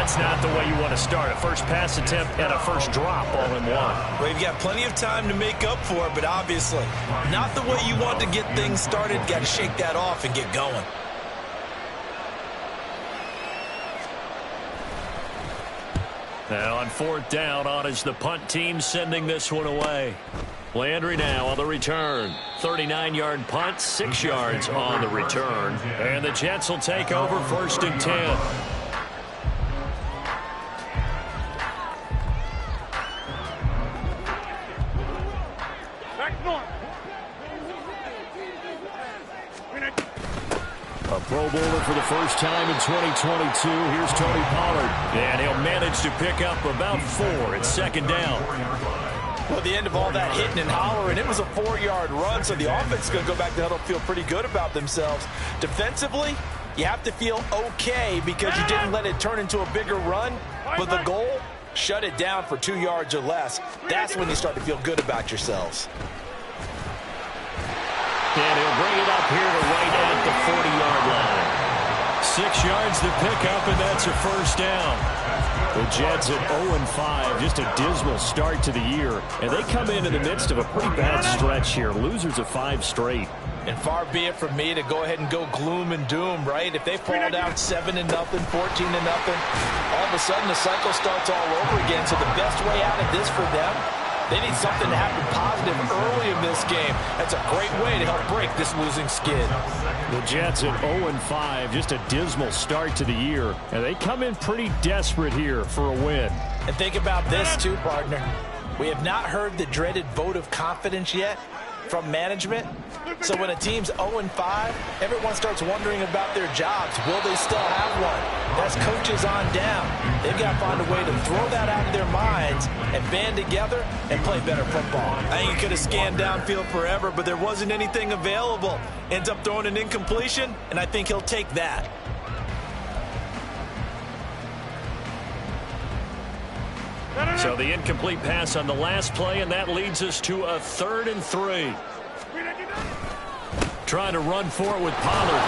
That's not the way you want to start. A first pass attempt and a first drop all in one. Well, you've got plenty of time to make up for it, but obviously not the way you want to get things started. Got to shake that off and get going. Now on fourth down, on is the punt team sending this one away. Landry now on the return. 39-yard punt, 6 yards on the return. And the Jets will take over first and 10. A Pro Bowler for the first time in 2022. Here's Tony Pollard. And he'll manage to pick up about 4 at second down. Well, at the end of all that hitting and hollering, it was a 4-yard run, so the offense is going to go back to huddle, feel pretty good about themselves. Defensively, you have to feel okay because you didn't let it turn into a bigger run, but the goal, shut it down for 2 yards or less. That's when you start to feel good about yourselves. And he'll bring it up here to right at the 40-yard line. 6 yards to pick up, and that's a first down. The Jets at 0-5, just a dismal start to the year. And they come in the midst of a pretty bad stretch here. Losers of 5 straight. And far be it from me to go ahead and go gloom and doom, right? If they fall down 7-0, 14-0, all of a sudden the cycle starts all over again. So the best way out of this for them, they need something to happen positive early in this game. That's a great way to help break this losing skid. The Jets at 0-5, just a dismal start to the year. And they come in pretty desperate here for a win. And think about this too, partner. We have not heard the dreaded vote of confidence yet from management. So when a team's 0-5, everyone starts wondering about their jobs. Will they still have one? That's coaches on down. They've got to find a way to throw that out of their minds and band together and play better football. I think he could have scanned downfield forever, but there wasn't anything available. Ends up throwing an incompletion, and I think he'll take that. So the incomplete pass on the last play, and that leads us to a 3rd and 3. Trying to run for it with Pollard.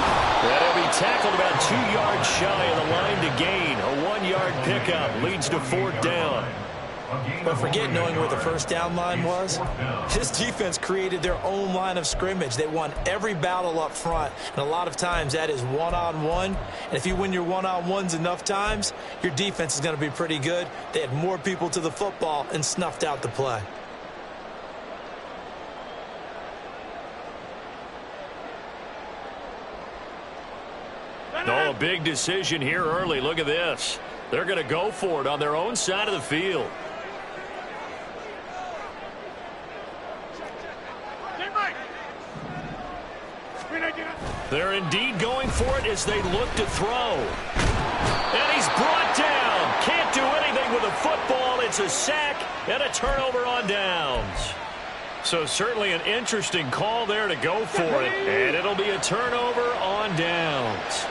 That'll be tackled about 2 yards shy of the line to gain. A 1-yard pickup leads to 4th down. But forget knowing where the first down line was. This defense created their own line of scrimmage. They won every battle up front, and a lot of times that is one-on-one. And if you win your one-on-ones enough times, your defense is going to be pretty good. They had more people to the football and snuffed out the play. Oh, a big decision here early. Look at this. They're going to go for it on their own side of the field. They're indeed going for it as they look to throw. And he's brought down. Can't do anything with the football. It's a sack and a turnover on downs. So certainly an interesting call there to go for it. And it'll be a turnover on downs.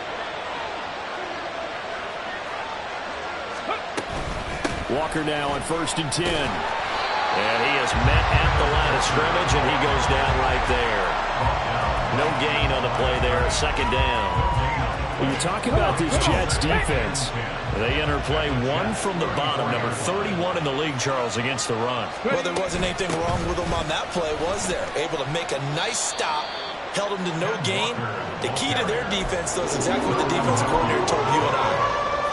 Walker now on 1st and 10. And he is met at the line of scrimmage, and he goes down right there. No gain on the play there, 2nd down. When you talk about this Jets defense, they enter play 1 from the bottom, number 31 in the league, Charles, against the run. Well, there wasn't anything wrong with them on that play, was there? Able to make a nice stop, held them to no gain. The key to their defense, though, is exactly what the defensive coordinator told you and I.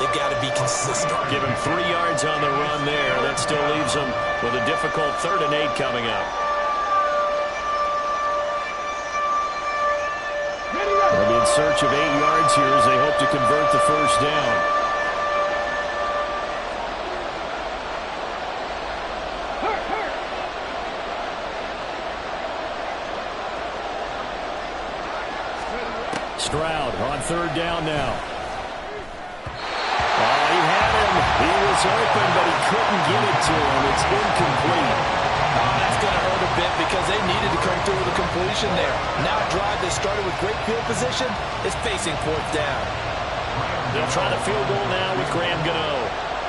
They've got to be consistent. Give him 3 yards on the run there. That still leaves him with a difficult 3rd and 8 coming up. They'll be in search of 8 yards here as they hope to convert the first down. Stroud on 3rd down now. He had him. He was open, but he couldn't get it to him. It's incomplete. Oh, that's going to hurt a bit because they needed to come through with a completion there. Now a drive that started with great field position is facing 4th down. They'll try the field goal now with Graham Gano.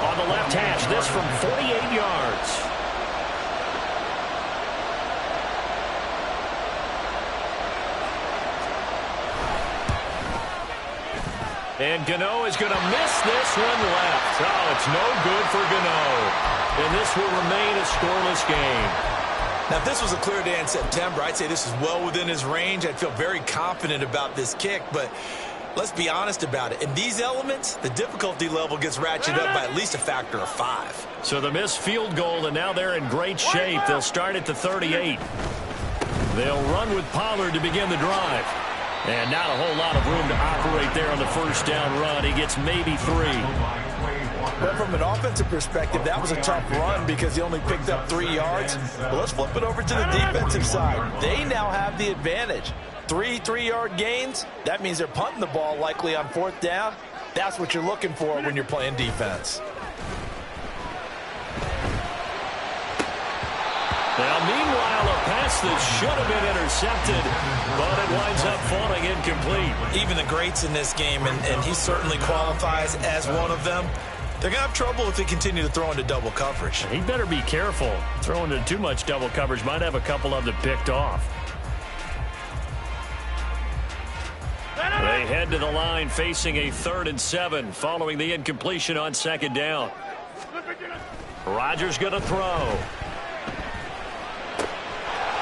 On the left hash, this from 48 yards. And Gano is going to miss this one left. Oh, it's no good for Gano. And this will remain a scoreless game. Now, if this was a clear day in September, I'd say this is well within his range. I'd feel very confident about this kick, but let's be honest about it. In these elements, the difficulty level gets ratcheted up by at least a factor of 5. So the missed field goal, and now they're in great shape. They'll start at the 38. They'll run with Pollard to begin the drive. And not a whole lot of room to operate there on the first down run. He gets maybe 3. But from an offensive perspective, that was a tough run because he only picked up 3 yards. But let's flip it over to the defensive side. They now have the advantage. 3 3-yard gains, that means they're punting the ball likely on 4th down. That's what you're looking for when you're playing defense. Now, meanwhile, a pass that should have been intercepted, but it winds up falling incomplete. Even the greats in this game, and he certainly qualifies as one of them, they're going to have trouble if they continue to throw into double coverage. He better be careful. Throwing into too much double coverage might have a couple of them picked off. They head to the line facing a 3rd and 7 following the incompletion on 2nd down. Rodgers going to throw.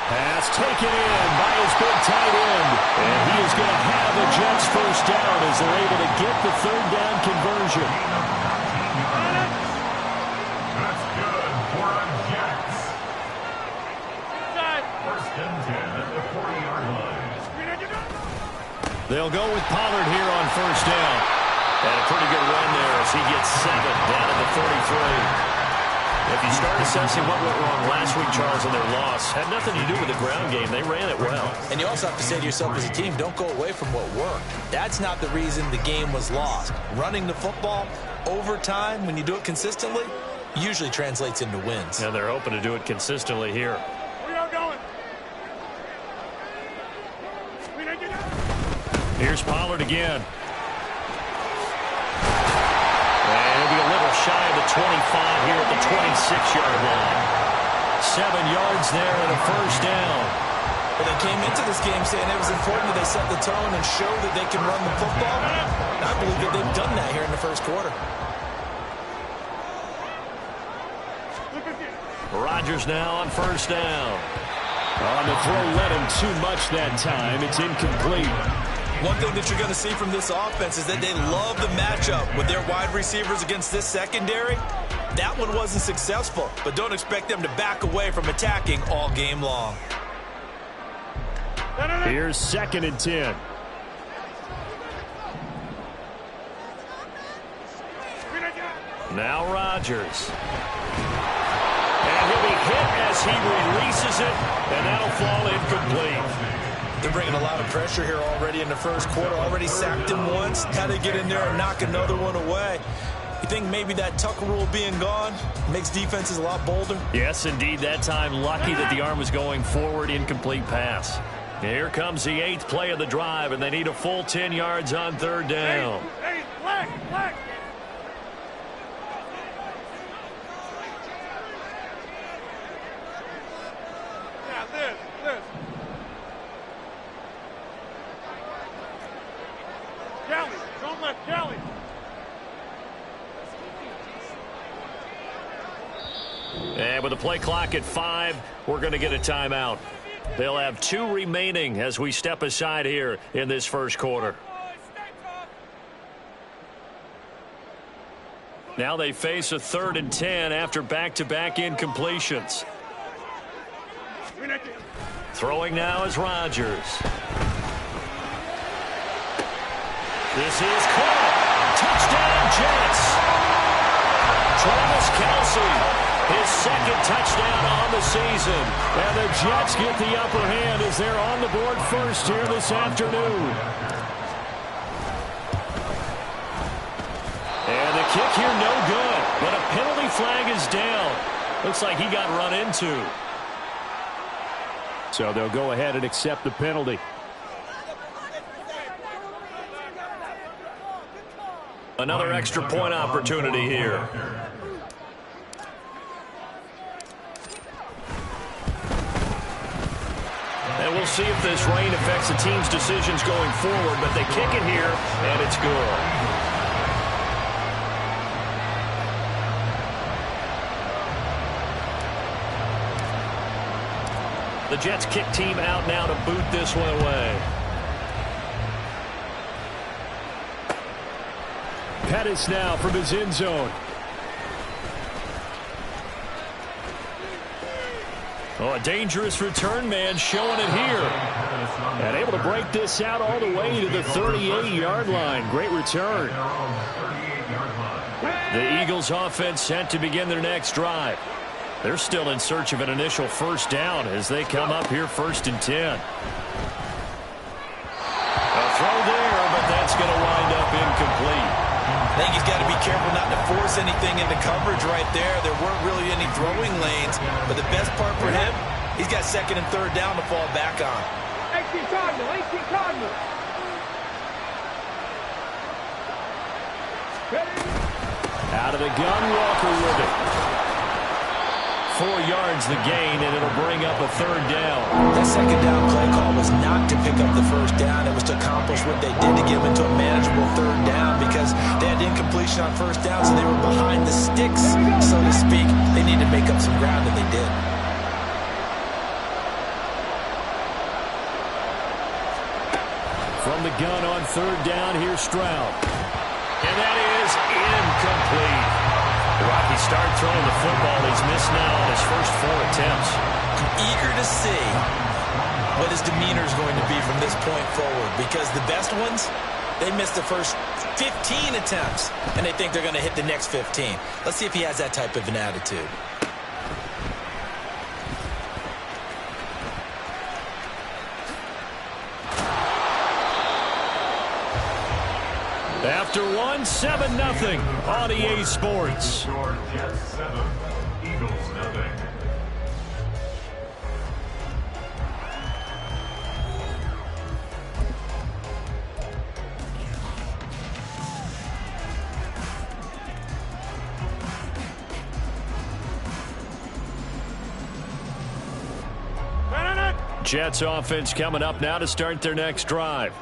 Pass taken in by his big tight end. And he is going to have the Jets first down as they're able to get the 3rd down conversion. That's good for a Jets. First and 10 at the 40-yard line. They'll go with Pollard here on first down. And a pretty good run there as he gets 7 down at the 33. If you start assessing what went wrong last week, Charles, in their loss, had nothing to do with the ground game. They ran it well. And you also have to say to yourself as a team, don't go away from what worked. That's not the reason the game was lost. Running the football over time, when you do it consistently, usually translates into wins. And they're hoping to do it consistently here. We are going. Here's Pollard again. And he'll be a little shy of the 25 here at the 26-yard line. 7 yards there and a first down. Well, they came into this game saying it was important that they set the tone and show that they can run the football. And I believe that they've done that here in the first quarter. Rodgers now on first down. On the throw, let him too much that time. It's incomplete. One thing that you're going to see from this offense is that they love the matchup with their wide receivers against this secondary. That one wasn't successful, but don't expect them to back away from attacking all game long. Here's 2nd and 10. Now Rodgers. And he'll be hit as he releases it, and that'll fall incomplete. They're bringing a lot of pressure here already in the first quarter. Already sacked him once. How to get in there and knock another one away. You think maybe that Tucker rule being gone makes defenses a lot bolder? Yes, indeed. That time, lucky that the arm was going forward. Incomplete pass. Here comes the 8th play of the drive, and they need a full 10 yards on 3rd down. Hey, flag. Yeah, this. Kelly, don't let Kelly. And with the play clock at 5, we're going to get a timeout. They'll have 2 remaining as we step aside here in this first quarter. Now they face a 3rd and 10 after back-to-back incompletions. Throwing now is Rodgers. This is caught. Touchdown, Jets. Travis Kelce, his 2nd touchdown on the season. And the Jets get the upper hand as they're on the board first here this afternoon. And the kick here no good. But a penalty flag is down. Looks like he got run into. So they'll go ahead and accept the penalty. Another extra point opportunity here. And we'll see if this rain affects the team's decisions going forward, but they kick it here, and it's good. The Jets kick team out now to boot this one away. Pettis now from his end zone. Oh, a dangerous return man showing it here. And able to break this out all the way to the 38-yard line. Great return. The Eagles offense set to begin their next drive. They're still in search of an initial first down as they come up here 1st and 10. A throw there, but that's going to wind up incomplete. I think he's got to be careful not to force anything into coverage right there. There weren't really any throwing lanes, but the best part for him, he's got 2nd and 3rd down to fall back on. 18 Cardinal, 18 Cardinal. Out of the gun, Walker with it. 4 yards the gain, and it'll bring up a 3rd down. That 2nd down play call was not to pick up the 1st down. It was to accomplish what they did to get them into a manageable 3rd down because they had incompletion on 1st down, so they were behind the sticks, so to speak. They needed to make up some ground, and they did. From the gun on 3rd down, here's Stroud. And that is incomplete. The Rockies start throwing the football. He's missed now on his first 4 attempts. I'm eager to see what his demeanor is going to be from this point forward because the best ones, they missed the first 15 attempts, and they think they're going to hit the next 15. Let's see if he has that type of an attitude. After one, 7-0 on EA Sports. Jets 7, Eagles nothing. Jets offense coming up now to start their next drive.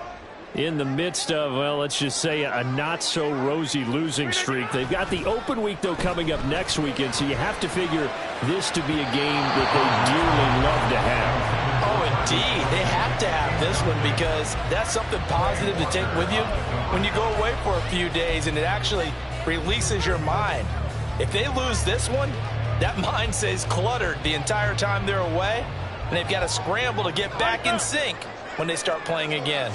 In the midst of, well, let's just say a not-so-rosy losing streak. They've got the open week, though, coming up next weekend, so you have to figure this to be a game that they dearly love to have. Oh, indeed. They have to have this one because that's something positive to take with you when you go away for a few days, and it actually releases your mind. If they lose this one, that mind stays cluttered the entire time they're away, and they've got to scramble to get back in sync when they start playing again.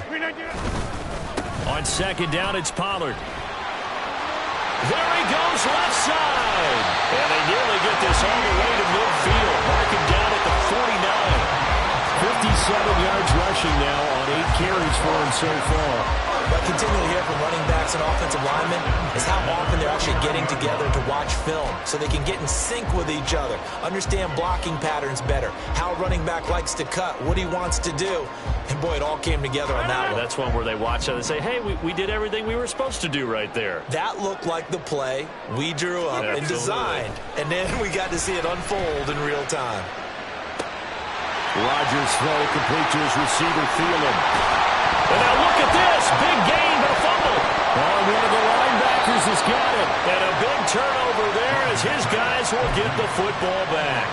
On 2nd down, it's Pollard. There he goes, left side. And they nearly get this all the way to midfield. Mark him down at the 49. 57 yards rushing now on 8 carries for him so far. What I continually hear from running backs and offensive linemen is how often they're actually getting together to watch film so they can get in sync with each other, understand blocking patterns better, how a running back likes to cut, what he wants to do. And, boy, it all came together on that one. That's one where they watch it and say, hey, we did everything we were supposed to do right there. That looked like the play we drew up and designed. And then we got to see it unfold in real time. Rodgers' throw complete to his receiver, Thielen. And now look at this. Big gain, but a fumble. Oh, one of the linebackers has got it. And a big turnover there as his guys will get the football back.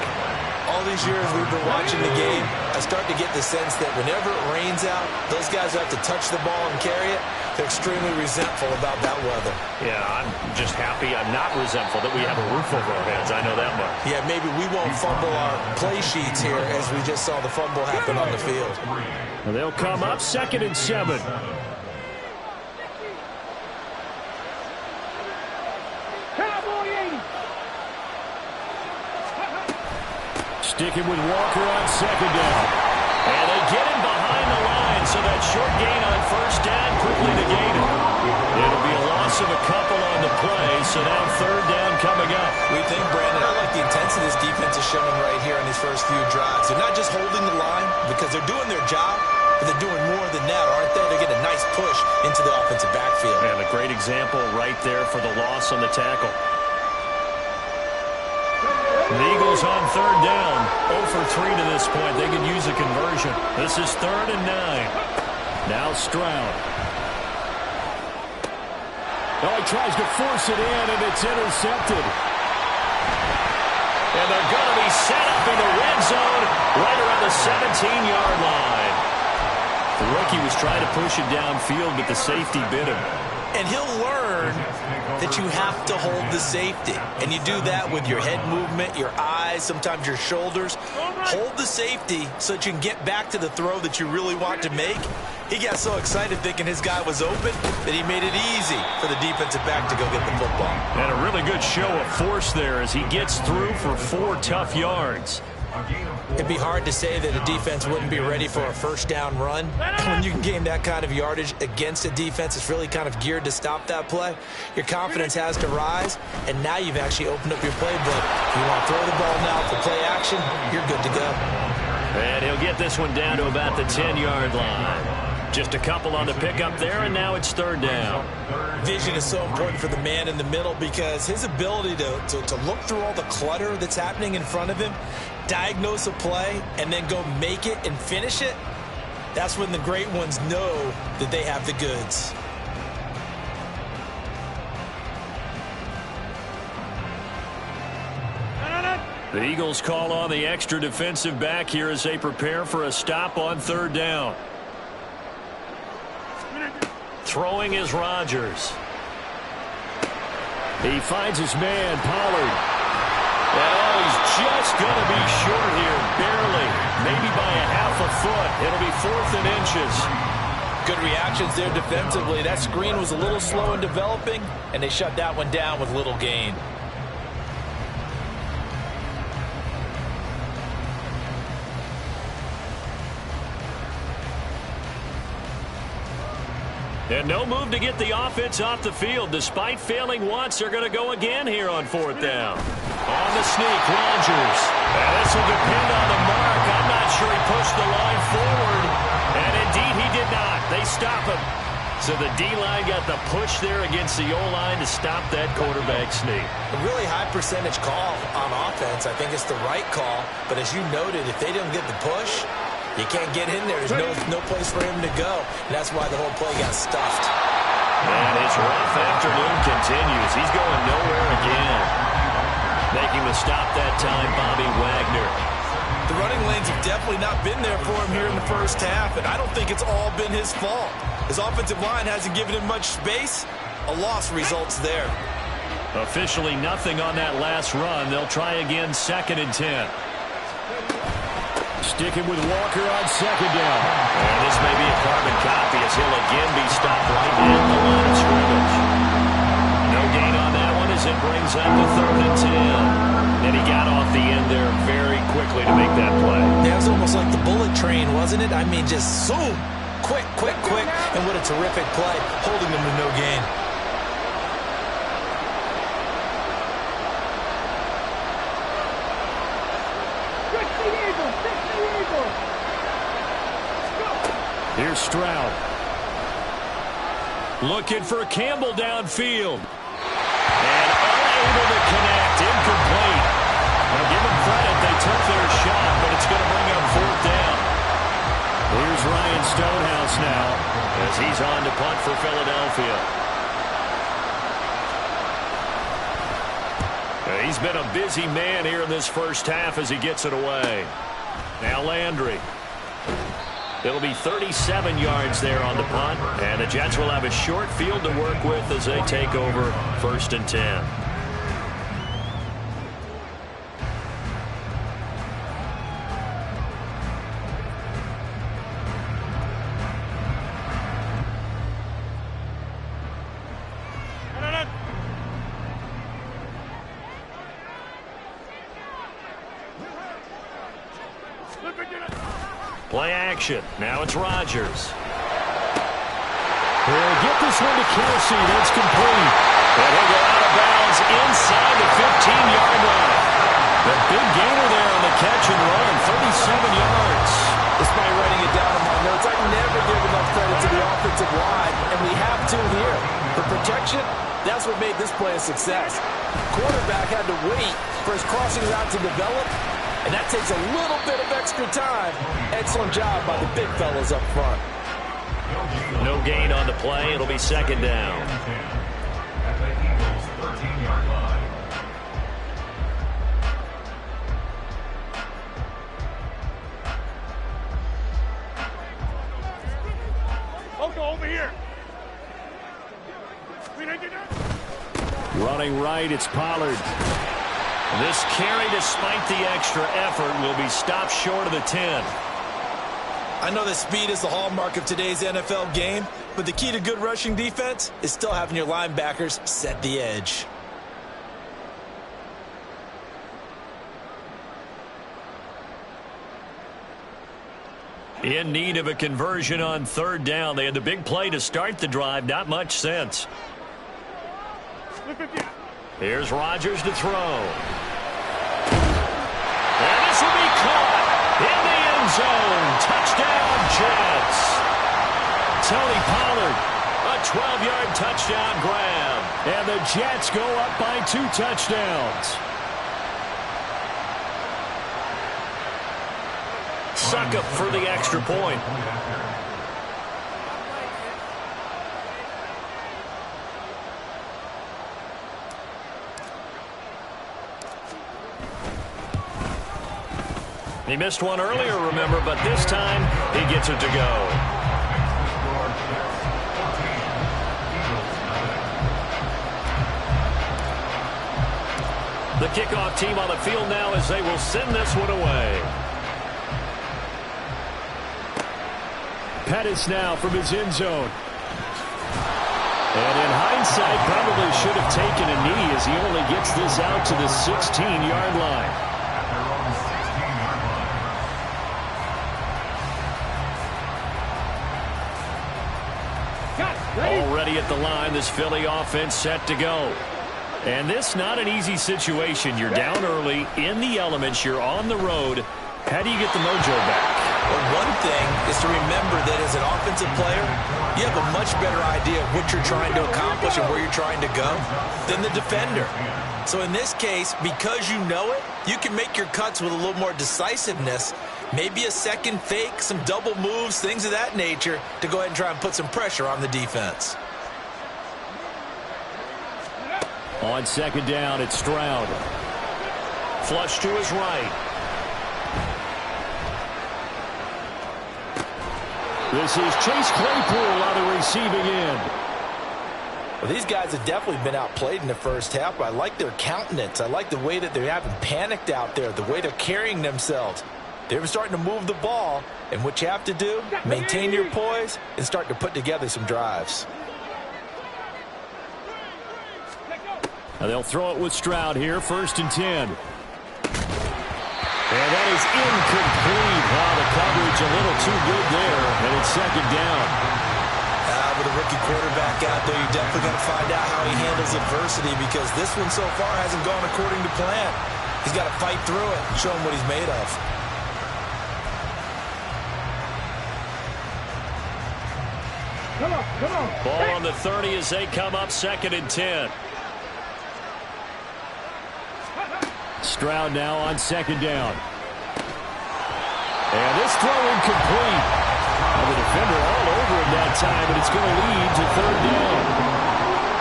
All these years we've been watching the game, I start to get the sense that whenever it rains out, those guys who have to touch the ball and carry it, they're extremely resentful about that weather. Yeah, I'm just happy I'm not resentful that we have a roof over our heads. I know that much. Yeah, maybe we won't fumble our play sheets here as we just saw the fumble happen on the field. Well, they'll come up 2nd and 7. Sticking with Walker on 2nd down. And they get him behind the line, so that short gain on 1st down quickly negated. It'll be a loss of a couple on the play, so now 3rd down coming up. We think, Brandon, I like the intensity this defense is showing right here on these first few drives. They're not just holding the line because they're doing their job, but they're doing more than that, aren't they? They're getting a nice push into the offensive backfield. And a great example right there for the loss on the tackle. The Eagles Eagles on third down. 0 for 3 to this point. They could use a conversion. This is 3rd and 9. Now Stroud. Oh, he tries to force it in, and it's intercepted. And they're going to be set up in the red zone right around the 17-yard line. The rookie was trying to push it downfield, but the safety bit him. And he'll learn that you have to hold the safety. And you do that with your head movement, your eyes, sometimes your shoulders. Hold the safety so that you can get back to the throw that you really want to make. He got so excited thinking his guy was open that he made it easy for the defensive back to go get the football. And a really good show of force there as he gets through for 4 tough yards. It'd be hard to say that a defense wouldn't be ready for a first down run. When you can gain that kind of yardage against a defense that's really kind of geared to stop that play, your confidence has to rise, and now you've actually opened up your playbook. If you want to throw the ball now for play action, you're good to go. And he'll get this one down to about the 10-yard line. Just a couple on the pickup there, and now it's 3rd down. Vision is so important for the man in the middle because his ability to look through all the clutter that's happening in front of him, diagnose a play, and then go make it and finish it, that's when the great ones know that they have the goods. The Eagles call on the extra defensive back here as they prepare for a stop on 3rd down. Throwing is Rodgers. He finds his man, Pollard. Oh, he's just going to be short here, barely. Maybe by a half a foot. It'll be 4th and inches. Good reactions there defensively. That screen was a little slow in developing, and they shut that one down with little gain. And no move to get the offense off the field. Despite failing once, they're going to go again here on 4th down. On the sneak, Rodgers. And this will depend on the mark. I'm not sure he pushed the line forward. And indeed, he did not. They stop him. So the D-line got the push there against the O-line to stop that quarterback sneak. A really high percentage call on offense. I think it's the right call. But as you noted, if they didn't get the push, you can't get in there. There's no place for him to go. And that's why the whole play got stuffed. And his rough afternoon continues. He's going nowhere again. Making the stop that time, Bobby Wagner. The running lanes have definitely not been there for him here in the first half, and I don't think it's all been his fault. His offensive line hasn't given him much space. A loss results there. Officially nothing on that last run. They'll try again, 2nd and 10. Sticking with Walker on 2nd down. And this may be a carbon copy as he'll again be stopped right at the line of scrimmage. No gain on that one as it brings up the 3rd and 10. And he got off the end there very quickly to make that play. That was almost like the bullet train, wasn't it? I mean, just zoom. Quick, quick, quick. And what a terrific play, holding them to no gain. Here's Stroud. Looking for Campbell downfield. And unable to connect. Incomplete. Now give them credit. They took their shot, but it's going to bring up 4th down. Here's Ryan Stonehouse now as he's on to punt for Philadelphia. He's been a busy man here in this first half as he gets it away. Now Landry. It'll be 37 yards there on the punt, and the Jets will have a short field to work with as they take over 1st and 10. Play action. Now it's Rodgers. He'll get this one to Kelsey. That's complete. And he'll go out of bounds inside the 15-yard line. The big gainer there on the catch and run, 37 yards. Despite writing it down in my notes, I never give enough credit to the offensive line, and we have to here. For protection, That's what made this play a success. Quarterback had to wait for his crossing route to develop, and that takes a little bit of extra time. Excellent job by the big fellas up front. No gain on the play. It'll be second down. At the Eagles' 13-yard line. Okay, over here. Running right, it's Pollard. This carry, despite the extra effort, will be stopped short of the 10. I know that speed is the hallmark of today's NFL game, but the key to good rushing defense is still having your linebackers set the edge. In need of a conversion on third down. They had the big play to start the drive. Not much sense. Here's Rodgers to throw. And this will be caught in the end zone. Touchdown, Jets. Tony Pollard, a 12-yard touchdown grab. And the Jets go up by 2 touchdowns. Suck up for the extra point. He missed one earlier, remember, but this time he gets it to go. The kickoff team on the field now as they will send this one away. Pettis now from his end zone. And in hindsight, probably should have taken a knee as he only gets this out to the 16-yard line. Already at the line, this Philly offense set to go. And this not an easy situation. You're down early, in the elements, you're on the road. How do you get the mojo back? Well, one thing is to remember that as an offensive player, you have a much better idea of what you're trying to accomplish and where you're trying to go than the defender. So in this case, because you know it, you can make your cuts with a little more decisiveness. Maybe a second fake, some double moves, things of that nature to go ahead and try and put some pressure on the defense. On second down, it's Stroud. Flush to his right. This is Chase Claypool on the receiving end. Well, these guys have definitely been outplayed in the first half, but I like their countenance. I like the way that they haven't panicked out there, the way they're carrying themselves. They're starting to move the ball, and what you have to do, maintain your poise and start to put together some drives. Now they'll throw it with Stroud here, 1st and 10. And that is incomplete. Wow, the coverage a little too good there, and it's second down. With a rookie quarterback out there, you definitely got to find out how he handles adversity because this one so far hasn't gone according to plan. He's got to fight through it and show him what he's made of. Come on. Ball on the 30 as they come up 2nd and 10. Stroud now on 2nd down. And this throw incomplete. The defender all over him that time, but it's going to lead to 3rd down.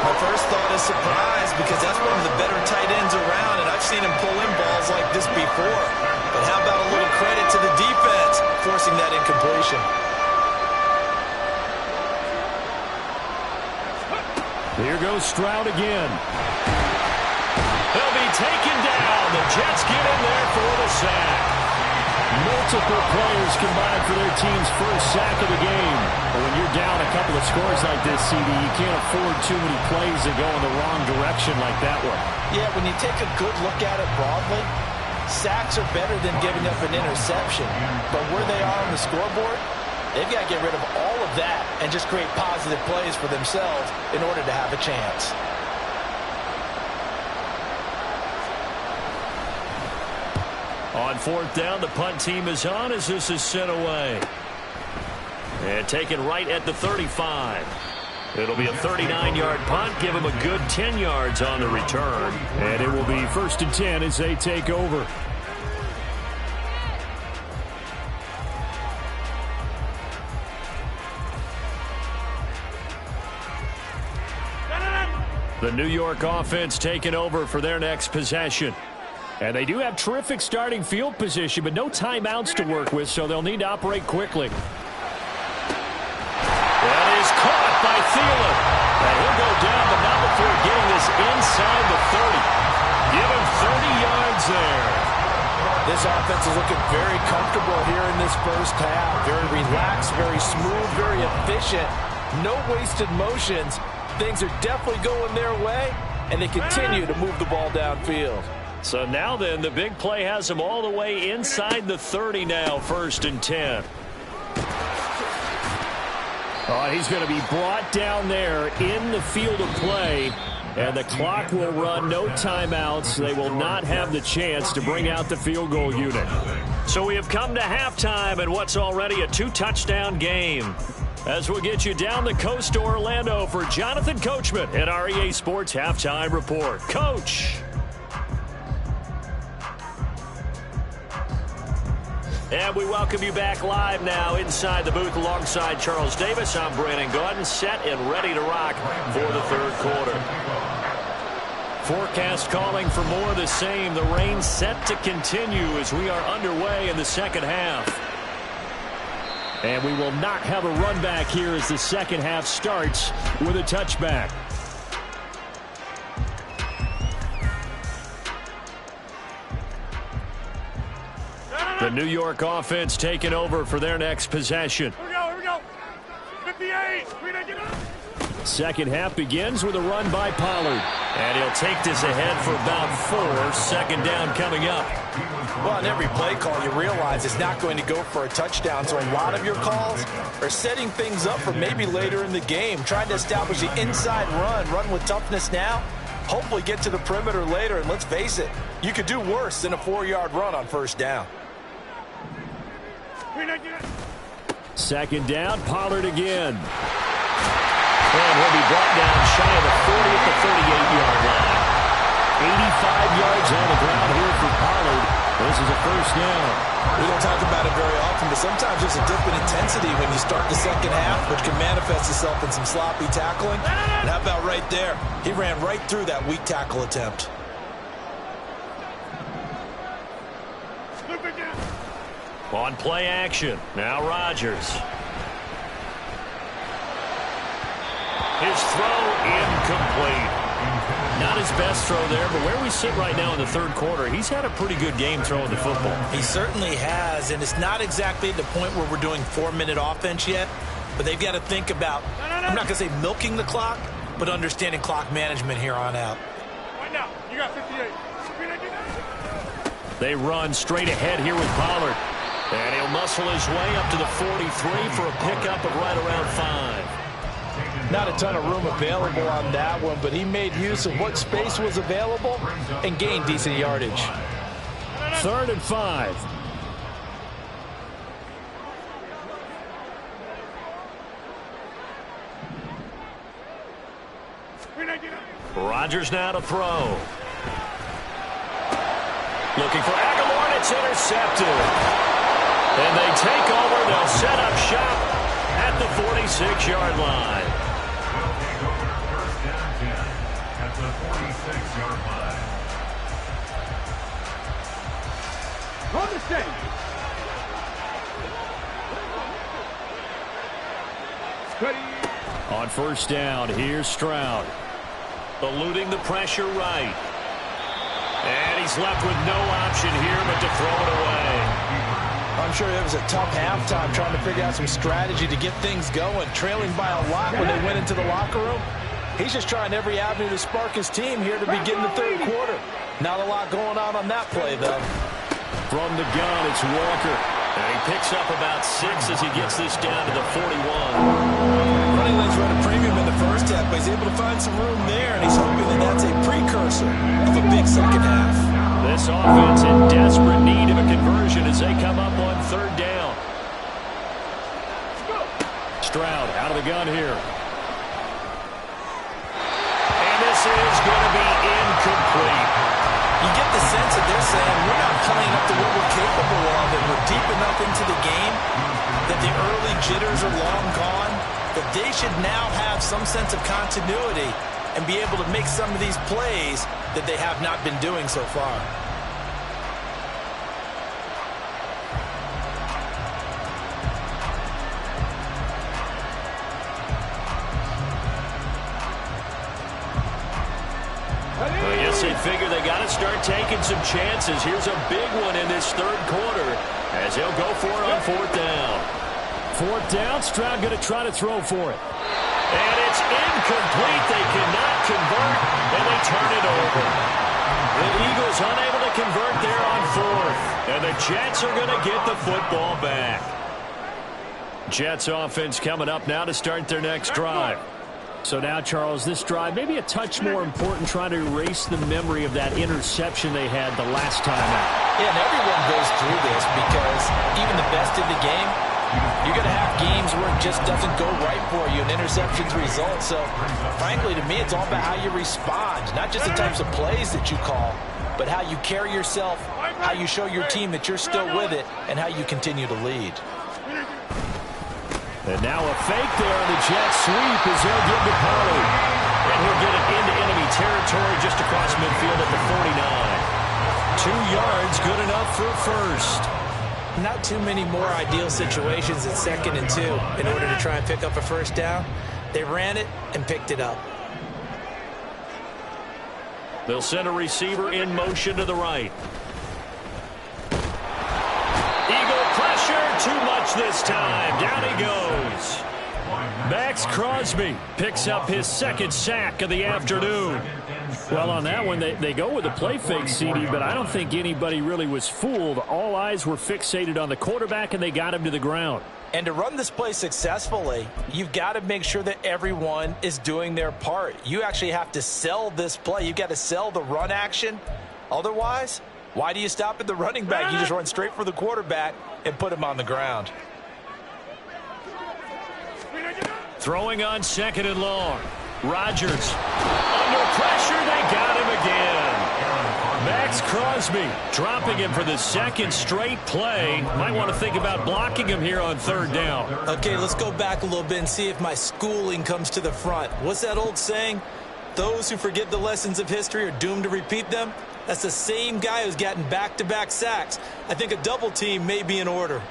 My first thought is surprise because that's one of the better tight ends around, and I've seen him pull in balls like this before. But how about a little credit to the defense forcing that incompletion? Here goes Stroud again. He'll be taken down. The Jets get in there for the sack. Multiple players combined for their team's first sack of the game. But when you're down a couple of scores like this, CD, you can't afford too many plays that go in the wrong direction like that one. Yeah, when you take a good look at it broadly, sacks are better than giving up an interception. But where they are on the scoreboard, they've got to get rid of all of that and just create positive plays for themselves in order to have a chance. On 4th down, the punt team is on as this is sent away. And taken right at the 35. It'll be a 39-yard punt. Give them a good 10 yards on the return. And it will be 1st and 10 as they take over. The New York offense taking over for their next possession. And they do have terrific starting field position, but no timeouts to work with, so they'll need to operate quickly. That is caught by Thielen. And he'll go down, but not before getting this inside the 30. Give him 30 yards there. This offense is looking very comfortable here in this first half. Very relaxed, very smooth, very efficient. No wasted motions. Things are definitely going their way, and they continue to move the ball downfield. So now then, the big play has them all the way inside the 30 now, 1st and 10. Oh, he's going to be brought down there in the field of play, and the clock will run. No timeouts. They will not have the chance to bring out the field goal unit. So we have come to halftime in what's already a 2-touchdown game. As we'll get you down the coast to Orlando for Jonathan Coachman at our EA Sports Halftime Report. Coach. And we welcome you back live now inside the booth alongside Charles Davis. I'm Brandon Gaudin, set and ready to rock for the third quarter. Forecast calling for more of the same. The rain set to continue as we are underway in the second half. And we will not have a run back here as the second half starts with a touchback. The New York offense taking over for their next possession. Here we go. 58. Second half begins with a run by Pollard. And he'll take this ahead for about 4. Second down coming up. Well, on every play call, you realize it's not going to go for a touchdown, so a lot of your calls are setting things up for maybe later in the game, trying to establish the inside run with toughness now, hopefully get to the perimeter later, and let's face it, you could do worse than a 4-yard run on first down. Second down, Pollard again. And he'll be brought down shy of the 40 at the 38-yard line. 85 yards on the ground here for Pollard. This is a first down. We don't talk about it very often, but sometimes there's a dip in intensity when you start the second half, which can manifest itself in some sloppy tackling. And how about right there? He ran right through that weak tackle attempt. On play action, now Rodgers. His throw incomplete. Not his best throw there, but where we sit right now in the third quarter, he's had a pretty good game throwing the football. He certainly has, and it's not exactly the point where we're doing 4-minute offense yet, but they've got to think about, I'm not going to say milking the clock, but understanding clock management here on out. Right now, you got 58. They run straight ahead here with Pollard. And he'll muscle his way up to the 43 for a pickup of right around 5. Not a ton of room available on that one, but he made use of what space was available and gained decent yardage. 3rd and 5. Rodgers now to throw. Looking for Aguilar, and it's intercepted. And they take over. They'll set up shop at the 46-yard line. First down 10 at the 46-yard line. On the stage. Ready. On first down, here's Stroud. Eluding the pressure right. And he's left with no option here but to throw it away. I'm sure it was a tough halftime trying to figure out some strategy to get things going. Trailing by a lot when they went into the locker room. He's just trying every avenue to spark his team here to begin the third quarter. Not a lot going on that play, though. From the gun, it's Walker. And he picks up about 6 as he gets this down to the 41. Running lanes run a premium in the first half, but he's able to find some room there, and he's hoping that that's a precursor of a big second half. This offense in desperate need of a conversion as they come up on third down. Stroud out of the gun here. is going to be incomplete. You get the sense that they're saying we're not playing up to what we're capable of, and we're deep enough into the game that the early jitters are long gone, that they should now have some sense of continuity and be able to make some of these plays that they have not been doing so far. I guess they figure they got to start taking some chances. Here's a big one in this third quarter as they'll go for it on fourth down. Fourth down, Stroud going to try to throw for it. And it's incomplete. They cannot convert, and they turn it over. The Eagles unable to convert there on fourth, and the Jets are going to get the football back. Jets offense coming up now to start their next drive. So now, Charles, this drive maybe a touch more important, trying to erase the memory of that interception they had the last time out. Yeah, and everyone goes through this because even the best in the game, you're going to have games where it just doesn't go right for you, and interceptions result. So, frankly, to me, it's all about how you respond, not just the types of plays that you call, but how you carry yourself, how you show your team that you're still with it, and how you continue to lead. And now a fake there on the jet sweep as they'll give to Pollard. And he'll get it into enemy territory just across midfield at the 49. 2 yards, good enough for a first. Not too many more ideal situations at 2nd and 2 in order to try and pick up a first down. They ran it and picked it up. They'll send a receiver in motion to the right. Eagle pressure, too much this time. Down he goes. Max Crosby picks up his second sack of the afternoon. Well, on that one, they go with a play fake, CD, but I don't think anybody really was fooled. All eyes were fixated on the quarterback, and they got him to the ground. And to run this play successfully, you've got to make sure that everyone is doing their part. You actually have to sell this play. You've got to sell the run action. Otherwise, why do you stop at the running back? You just run straight for the quarterback and put him on the ground. Throwing on 2nd and long. Rodgers under pressure. They got him again. Max Crosby dropping him for the second straight play. Might want to think about blocking him here on 3rd down. Okay, let's go back a little bit and see if my schooling comes to the front. What's that old saying? Those who forget the lessons of history are doomed to repeat them. That's the same guy who's gotten back-to-back sacks. I think a double team may be in order.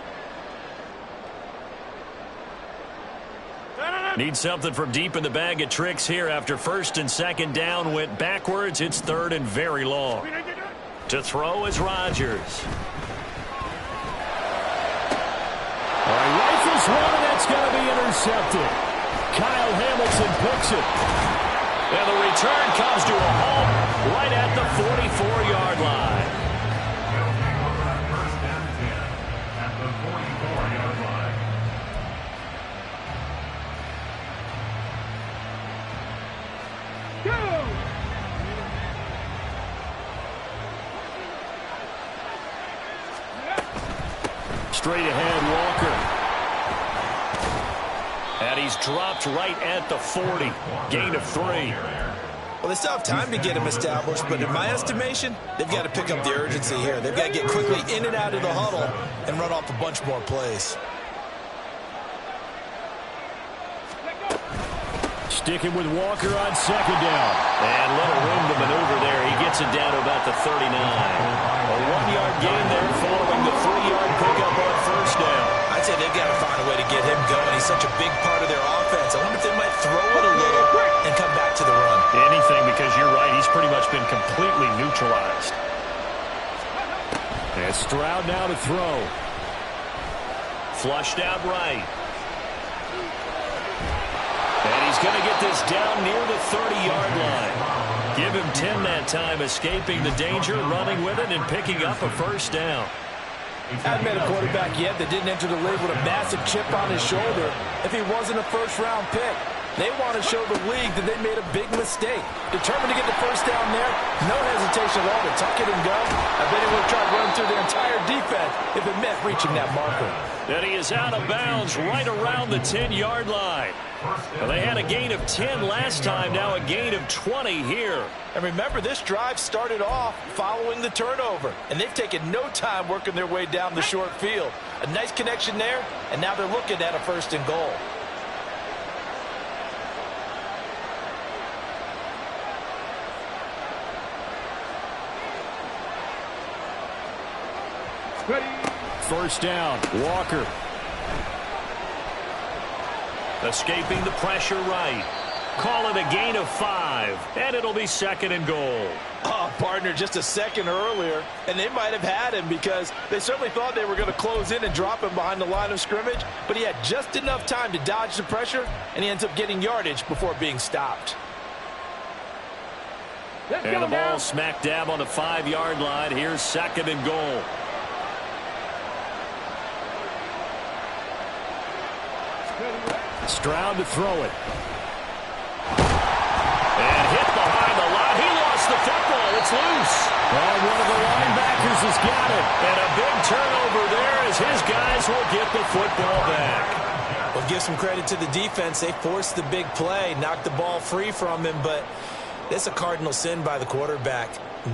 Need something from deep in the bag of tricks here after 1st and 2nd down went backwards. It's 3rd and very long. To throw is Rodgers. All right, rifles one, and that's going to be intercepted. Kyle Hamilton picks it. And the return comes to a halt right at the 44-yard line. First down and 10 at the 44-yard line. Straight ahead, Walker. And he's dropped right at the 40. Gain of 3. Well, they still have time to get him established, but in my estimation, they've got to pick up the urgency here. They've got to get quickly in and out of the huddle and run off a bunch more plays. Sticking with Walker on 2nd down. And little room to maneuver there. He gets it down to about the 39. A 1-yard gain there following the 3-yard pickup on 1st down. I'd say they've got to find a way to get him going. He's such a big part of their offense. I wonder if they might throw it a little and come back to the run. Anything, because you're right. He's pretty much been completely neutralized. And Stroud now to throw. Flushed out right. And he's going to get this down near the 30-yard line. Give him 10 that time, escaping the danger, running with it, and picking up a 1st down. I haven't met a quarterback yet that didn't enter the league with a massive chip on his shoulder if he wasn't a first-round pick. They want to show the league that they made a big mistake. Determined to get the first down there. No hesitation at all to tuck it and go. I bet he would have tried to run through their entire defense if it meant reaching that marker. And he is out of bounds right around the 10-yard line. Well, they had a gain of 10 last time, now a gain of 20 here. And remember, this drive started off following the turnover, and they've taken no time working their way down the short field. A nice connection there, and now they're looking at a 1st and goal. Ready. 1st down, Walker. Escaping the pressure right. Call it a gain of 5, and it'll be 2nd and goal. Oh, partner, just a second earlier, and they might have had him because they certainly thought they were going to close in and drop him behind the line of scrimmage, but he had just enough time to dodge the pressure, and he ends up getting yardage before being stopped. And the ball smack dab on the 5-yard line. Here's 2nd and goal. Stroud to throw it. And hit behind the line. He lost the football. It's loose. And one of the linebackers has got it. And a big turnover there as his guys will get the football back. Well, give some credit to the defense. They forced the big play, knocked the ball free from him, but that's a cardinal sin by the quarterback.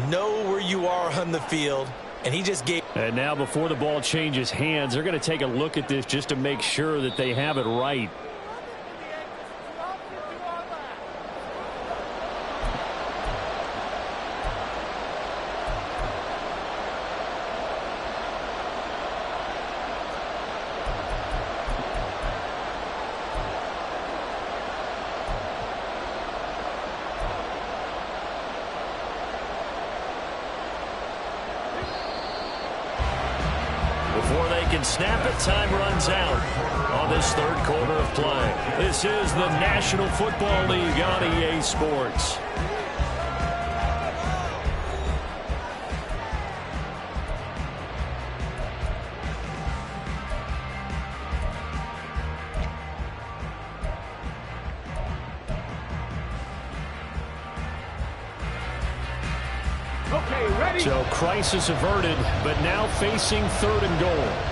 Know where you are on the field, and he just gave. And now before the ball changes hands, they're going to take a look at this just to make sure that they have it right. Before they can snap it, time runs out on this 3rd quarter of play. This is the National Football League on EA Sports. Okay, ready. So crisis averted, but now facing 3rd and goal.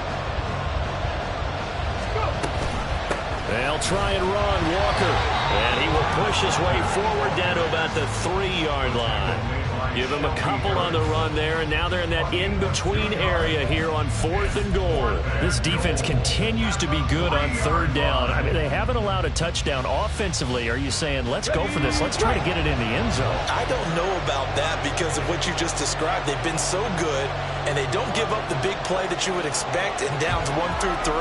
They'll try and run Walker. And he will push his way forward down to about the 3-yard line. Give him a couple on the run there, and now they're in that in-between area here on 4th and goal. This defense continues to be good on 3rd down. I mean, they haven't allowed a touchdown offensively. Are you saying, let's go for this, let's try to get it in the end zone? I don't know about that because of what you just described. They've been so good, and they don't give up the big play that you would expect in downs 1 through 3.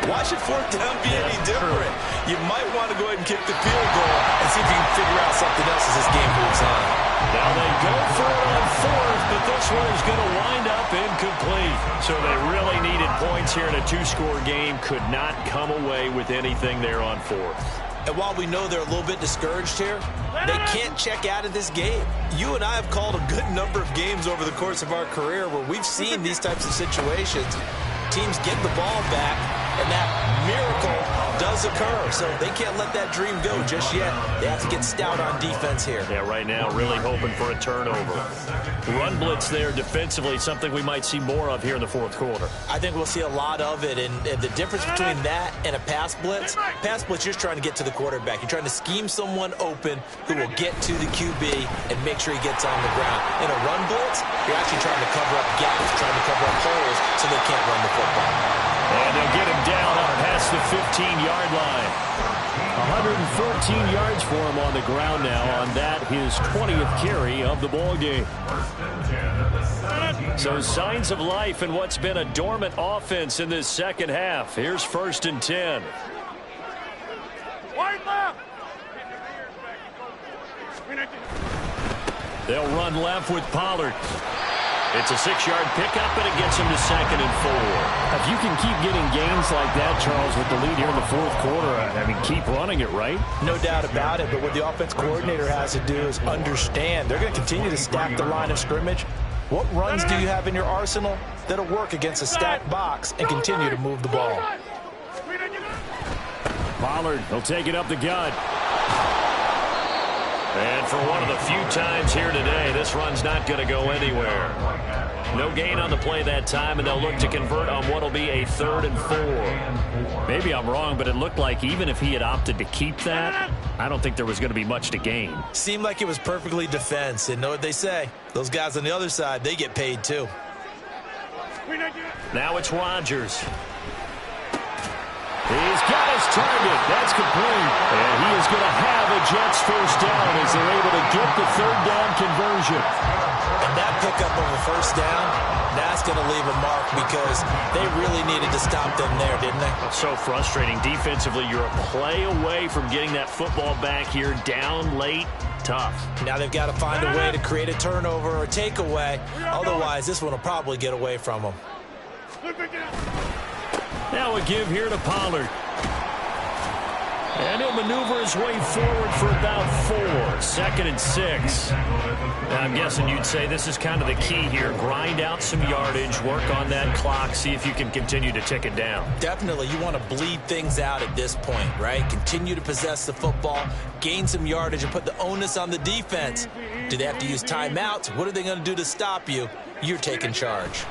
Why should 4th down be any different? You might want to go ahead and kick the field goal and see if you can figure out something else as this game moves on. Now they go for it on 4th, but this one is going to wind up incomplete. So they really needed points here in a 2-score game. Could not come away with anything there on 4th. And while we know they're a little bit discouraged here, they can't check out of this game. You and I have called a good number of games over the course of our career where we've seen these types of situations. Teams get the ball back, and that miracle does occur. So they can't let that dream go just yet. They have to get stout on defense here. Yeah, right now really hoping for a turnover. Run blitz there defensively, something we might see more of here in the 4th quarter. I think we'll see a lot of it, and the difference between that and a pass blitz, you're trying to get to the quarterback. You're trying to scheme someone open who will get to the QB and make sure he gets on the ground. In a run blitz, you're actually trying to cover up gaps, trying to cover up holes so they can't run the football. And they'll get him down up past the 15-yard line. 114 yards for him on the ground now on that, his 20th carry of the ball game. So signs of life in what's been a dormant offense in this second half. Here's 1st and 10. Wide left. They'll run left with Pollard. It's a 6-yard pickup, and it gets him to 2nd and 4. If you can keep getting gains like that, Charles, with the lead here in the 4th quarter, I mean, keep running it, right? No doubt about it, but what the offense coordinator has to do is understand. They're going to continue to stack the line of scrimmage. What runs do you have in your arsenal that'll work against a stacked box and continue to move the ball? Pollard, he'll take it up the gut. And for one of the few times here today, this run's not going to go anywhere. No gain on the play that time, and they'll look to convert on what will be a 3rd and 4. Maybe I'm wrong, but it looked like even if he had opted to keep that, I don't think there was going to be much to gain. Seemed like it was perfectly defense. And know what they say. Those guys on the other side, they get paid too. Now it's Rodgers. He's got his target. That's complete. And he is going to have a Jets first down as they're able to get the 3rd down conversion. And that pickup of a first down, that's going to leave a mark because they really needed to stop them there, didn't they? So frustrating. Defensively, you're a play away from getting that football back here down late. Tough. Now they've got to find a way to create a turnover or a takeaway. Otherwise, this one will probably get away from them. Now a give here to Pollard. And he'll maneuver his way forward for about 4. 2nd and 6. Now I'm guessing you'd say this is kind of the key here. Grind out some yardage, work on that clock, see if you can continue to tick it down. Definitely, you want to bleed things out at this point, right? Continue to possess the football, gain some yardage, and put the onus on the defense. Do they have to use timeouts? What are they going to do to stop you? You're taking charge.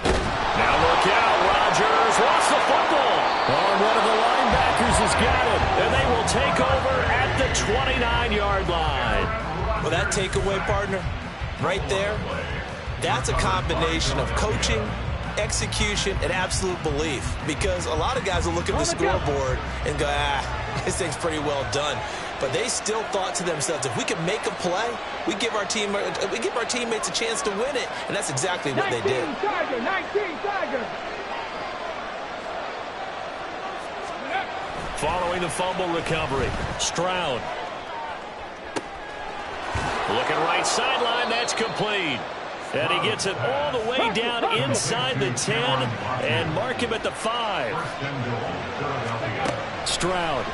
Now look out, Rodgers lost the football. Oh, one of the linebackers has got it. And they will take over at the 29-yard line. Well, that takeaway, partner, right there, that's a combination of coaching, execution, and absolute belief. Because a lot of guys will look at the scoreboard and go, this thing's pretty well done. But they still thought to themselves, if we can make a play, we give our teammates a chance to win it. And that's exactly what they did. 19 Tiger. Following the fumble recovery, Stroud. Looking right sideline, that's complete. And he gets it all the way down inside the 10 and mark him at the 5. Stroud.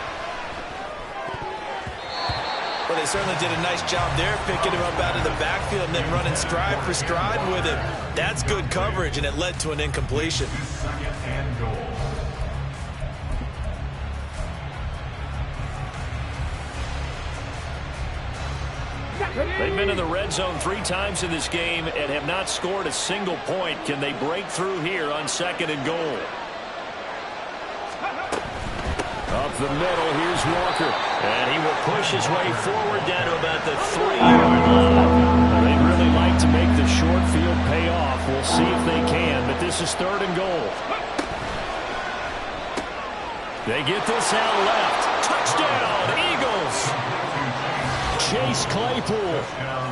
Well, they certainly did a nice job there, picking him up out of the backfield and then running stride for stride with him. That's good coverage, and it led to an incompletion. They've been in the red zone 3 times in this game and have not scored a single point. Can they break through here on 2nd and goal? Up the middle, here's Walker. And he will push his way forward down to about the 3-yard line. They'd really like to make the short field pay off. We'll see if they can, but this is 3rd and goal. They get this out left. Touchdown, Eagles! Chase Claypool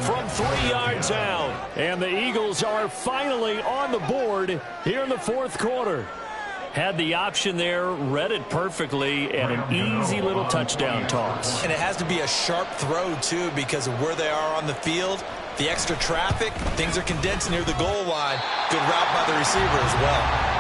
from 3 yards out. And the Eagles are finally on the board here in the 4th quarter. Had the option there, read it perfectly, and an easy little touchdown toss. And it has to be a sharp throw, too, because of where they are on the field. The extra traffic, things are condensed near the goal line. Good route by the receiver as well.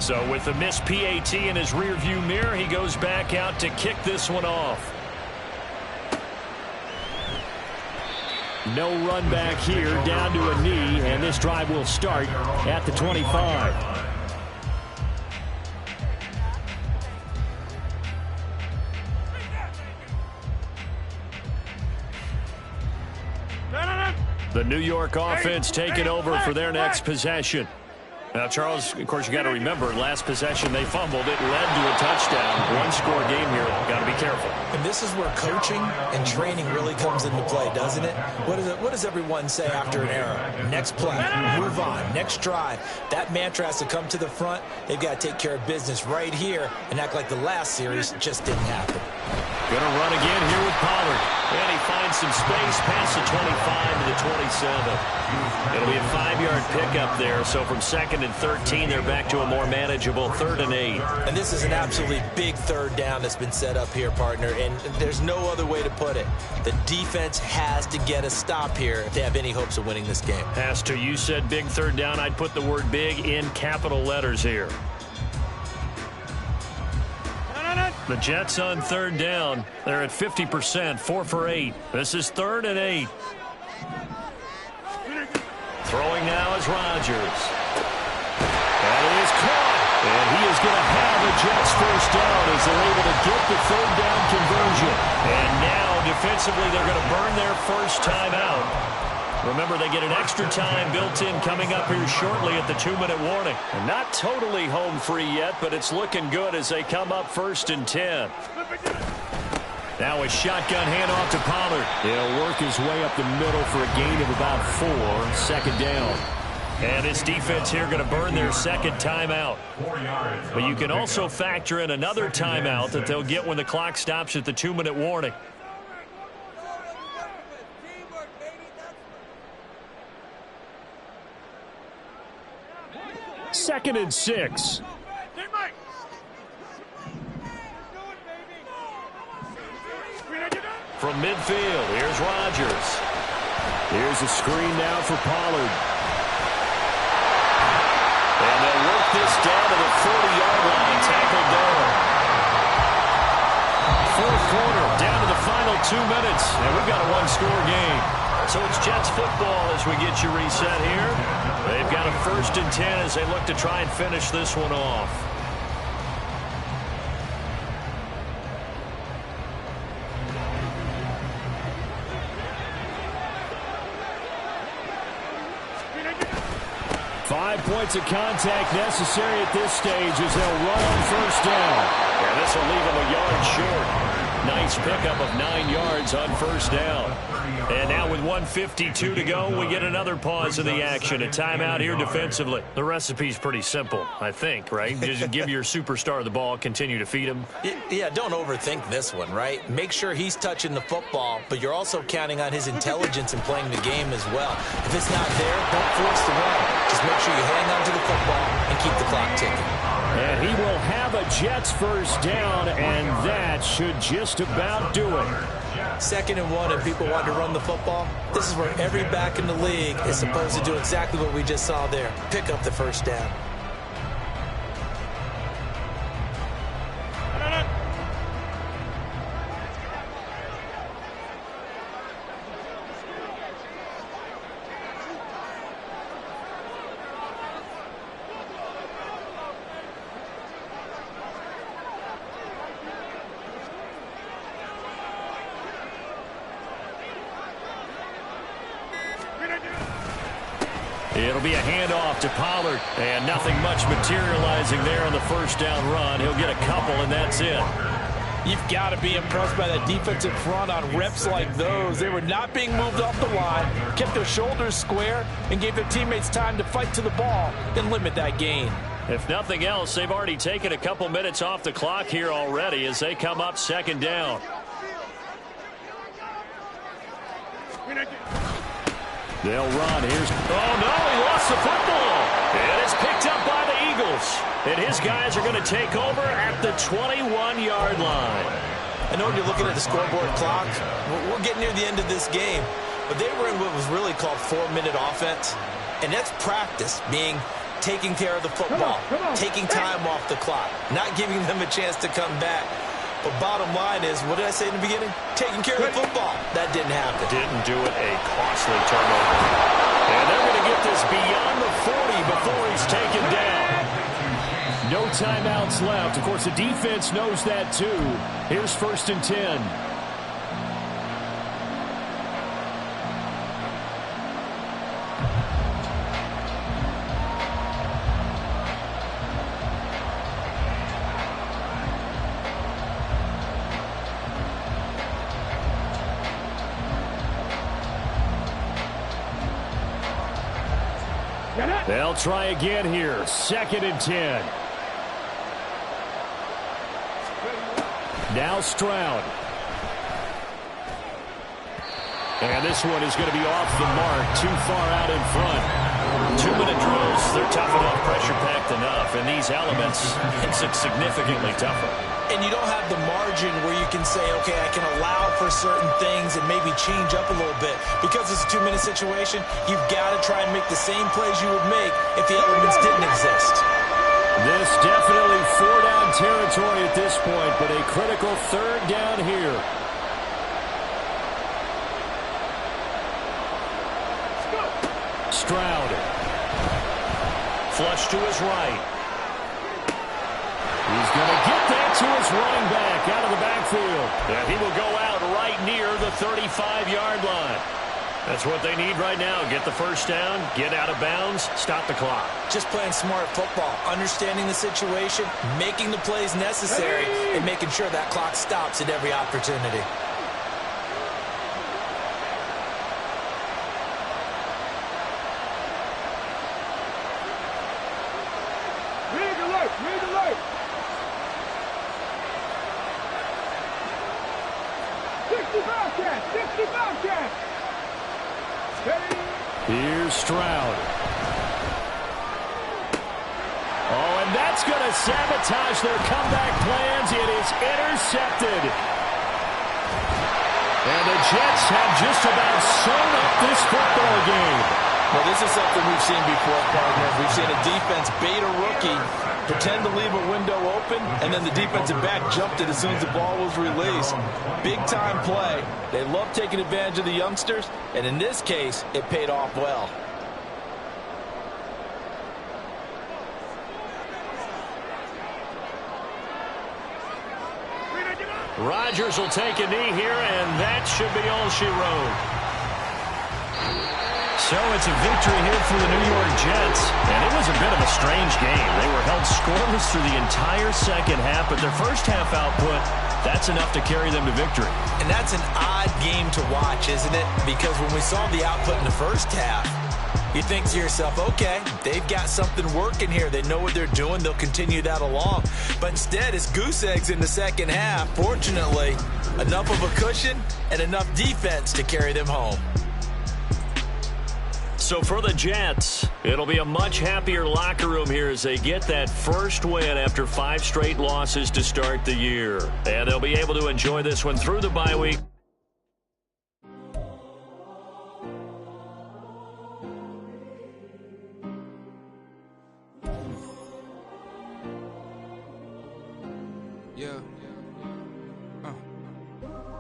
So with the missed PAT in his rearview mirror, he goes back out to kick this one off. No run back here, down to a knee, and this drive will start at the 25. The New York offense taking over for their next possession. Now, Charles, of course, you got to remember, last possession they fumbled. It led to a touchdown. 1-score game here. Got to be careful. And this is where coaching and training really comes into play, doesn't it? What does everyone say after an error? Next play, move on, next drive. That mantra has to come to the front. They've got to take care of business right here and act like the last series just didn't happen. Going to run again here with Pollard. And he finds some space past the 25 to the 27. It'll be a 5-yard pickup there. So from 2nd and 13, they're back to a more manageable 3rd and 8. And this is an absolutely big 3rd down that's been set up here, partner. And there's no other way to put it. The defense has to get a stop here if they have any hopes of winning this game. As to you said big 3rd down, I'd put the word big in capital letters here. The Jets on third down. They're at 50%, 4 for 8. This is 3rd and 8. Throwing now is Rodgers. That is caught. And he is going to have a Jets first down as they're able to get the 3rd down conversion. And now, defensively, they're going to burn their first time out. Remember, they get an extra time built in coming up here shortly at the 2-minute warning. And not totally home free yet, but it's looking good as they come up 1st and 10. Now a shotgun handoff to Pollard. He'll work his way up the middle for a gain of about 4, 2nd down. And this defense here going to burn their 2nd timeout. But you can also factor in another timeout that they'll get when the clock stops at the 2-minute warning. Second and 6. From midfield, here's Rodgers. Here's a screen now for Pollard. And they'll work this down to the 40-yard line, tackled down. 4th quarter, down to the final 2 minutes, and we've got a 1-score game. So it's Jets football as we get you reset here. They've got a 1st and 10 as they look to try and finish this one off. Five points of contact necessary at this stage as they'll run on 1st down. And this will leave them a yard short. Nice pickup of 9 yards on 1st down. And now with 1:52 to go, we get another pause of the action. A timeout here defensively. The recipe's pretty simple, I think, right? Just give your superstar the ball, continue to feed him. Yeah, don't overthink this one, right? Make sure he's touching the football, but you're also counting on his intelligence in playing the game as well. If it's not there, don't force the run. Just make sure you hang on to the football and keep the clock ticking. And he will have a Jets first down, and that should just about do it. 2nd and 1, and people want to run the football. This is where every back in the league is supposed to do exactly what we just saw there. Pick up the 1st down. It'll be a handoff to Pollard, and nothing much materializing there on the 1st down run. He'll get a couple, and that's it. You've got to be impressed by that defensive front on reps like those. They were not being moved off the line, kept their shoulders square, and gave their teammates time to fight to the ball and limit that gain. If nothing else, they've already taken a couple minutes off the clock here already as they come up 2nd down. They'll run. Here's... Oh, no, he lost the football. And it's picked up by the Eagles. And his guys are going to take over at the 21-yard line. I know you're looking at the scoreboard clock. We're getting near the end of this game. But they were in what was really called 4-minute offense. And that's practice, being taking care of the football, taking time off the clock, not giving them a chance to come back. But bottom line is, what did I say in the beginning? Taking care of the football. That didn't happen. Didn't do it. A costly turnover. And they're going to get this beyond the 40 before he's taken down. No timeouts left. Of course, the defense knows that too. Here's 1st and 10. They'll try again here. 2nd and 10. Now Stroud. And this one is going to be off the mark. Too far out in front. 2-minute drills, they're tough enough, pressure-packed enough. And these elements, it's significantly tougher. And you don't have the margin where you can say, okay, I can allow for certain things and maybe change up a little bit. Because it's a 2-minute situation, you've got to try and make the same plays you would make if the elements didn't exist. This definitely 4-down territory at this point, but a critical 3rd down here. Stroud. Flush to his right. He's going to get that to his running back out of the backfield. And he will go out right near the 35-yard line. That's what they need right now. Get the first down, get out of bounds, stop the clock. Just playing smart football, understanding the situation, making the plays necessary, and making sure that clock stops at every opportunity. Rig alert! Rig alert! 65 catch! 65 catch! Here's Stroud. Oh, and that's going to sabotage their comeback plans. It is intercepted. And the Jets have just about sewn up this football game. Well, this is something we've seen before, partners. We've seen a defense bait a rookie, pretend to leave a window open, and then the defensive back jumped it as soon as the ball was released. Big-time play. They love taking advantage of the youngsters, and in this case, it paid off well. Rodgers will take a knee here, and that should be all she wrote. So it's a victory here for the New York Jets, and it was a bit of a strange game. They were held scoreless through the entire second half, but their first half output, that's enough to carry them to victory. And that's an odd game to watch, isn't it? Because when we saw the output in the first half, you think to yourself, okay, they've got something working here. They know what they're doing. They'll continue that along. But instead, it's goose eggs in the second half. Fortunately, enough of a cushion and enough defense to carry them home. So for the Jets, it'll be a much happier locker room here as they get that first win after 5 straight losses to start the year. And they'll be able to enjoy this one through the bye week.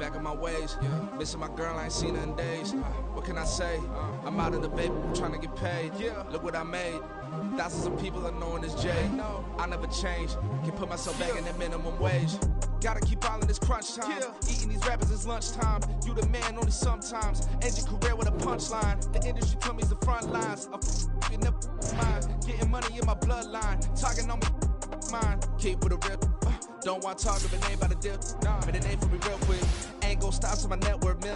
Back in my ways, missing my girl, I ain't seen her in days. What can I say? I'm out of the baby, trying to get paid. Look what I made. Thousands of people are knowing this Jay. I never change. Can put myself back in that minimum wage. Gotta keep all in this crunch time. Eating these rappers is lunchtime. You the man only sometimes. End your career with a punchline. The industry told me the front lines. I'm never mine. Getting money in my bloodline. Talking on me mine. Keep with a real. Don't want to talk if it ain't about the deal. But it ain't for me real quick. Ain't gon' stop to my network million.